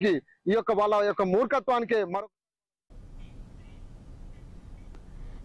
ఈ యొక్క వాళ్ళ యొక్క మూర్ఖత్వానికి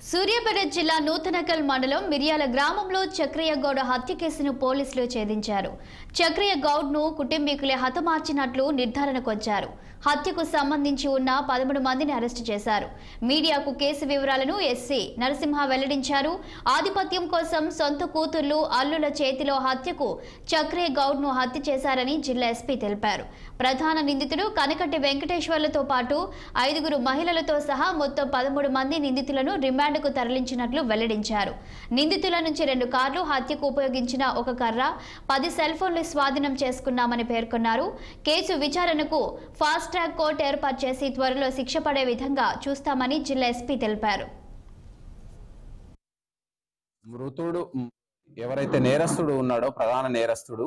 సూర్యాపేట జిల్లా నూతనకల్ మండలం మిర్యాల గ్రామంలో చక్రయ్య గౌడ్ హత్య కేసును పోలీసులు ఛేదించారు. చక్రయ్య గౌడ్ ను కుటుంబీకులే హతమార్చినట్లు నిర్ధారణకు వచ్చారు. హత్యకు సంబంధించి ఉన్న 13 మందిని అరెస్టు చేశారు. మీడియాకు కేసు వివరాలను ఎస్సీ నరసింహ వెల్లడించారు. ఆధిపత్యం కోసం సొంత కూతుళ్లు అల్లుల చేతిలో హత్యకు చక్రయ్య గౌడ్ ను హత్య చేశారని జిల్లా ఎస్పీ తెలిపారు. ప్రధాన నిందితుడు కనకట్టి వెంకటేశ్వర్లతో పాటు 5 మహిళలతో సహా మొత్తం 13 మంది నిందితులను రిమాండ్కు తరలించినట్లు వెల్లడించారు. నిందితుల నుంచి 2 కార్లు, హత్యకు ఉపయోగించిన 1 కర్ర, 10 సెల్ ఫోన్లు స్వాధీనం చేసుకున్నామని పేర్కొన్నారు. కేసు విచారణకు ఫాస్ట్ ట్రాక్ కోర్టు ఏర్పాటు చేసి త్వరలో శిక్ష పడే విధంగా చూస్తామని జిల్లా ఎస్పీ తెలిపారు. మృతుడు ఎవరైతే నేరస్తుడు ఉన్నాడో ప్రధాన నేరస్తుడు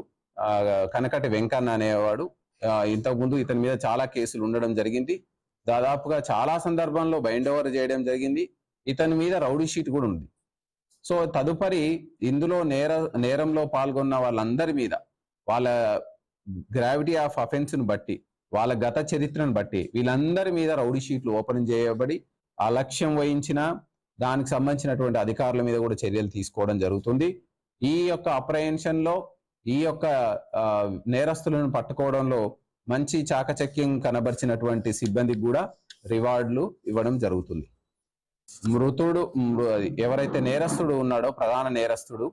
కనకటి వెంకన్న అనేవాడు. ఇంతకుముందు ఇతని మీద చాలా కేసులు ఉండడం జరిగింది. దాదాపుగా చాలా సందర్భంలో బైండ్ ఓవర్ చేయడం జరిగింది. ఇతని మీద రౌడీ షీట్ కూడా ఉంది. సో తదుపరి ఇందులో నేరంలో పాల్గొన్న వాళ్ళందరి మీద వాళ్ళ గ్రావిటీ ఆఫ్ అఫెన్స్ ను బట్టి, వాళ్ళ గత చరిత్రను బట్టి వీళ్ళందరి మీద రౌడీ షీట్లు ఓపెన్ చేయబడి అలక్ష్యం వహించిన దానికి సంబంధించినటువంటి అధికారుల మీద కూడా చర్యలు తీసుకోవడం జరుగుతుంది. ఈ యొక్క అప్రహెన్షన్ లో ఈ యొక్క నేరస్తులను పట్టుకోవడంలో మంచి చాకచక్యం కనబరిచినటువంటి సిబ్బందికి కూడా రివార్డులు ఇవ్వడం జరుగుతుంది. మృతుడు ఎవరైతే నేరస్తుడు ఉన్నాడో ప్రధాన నేరస్తుడు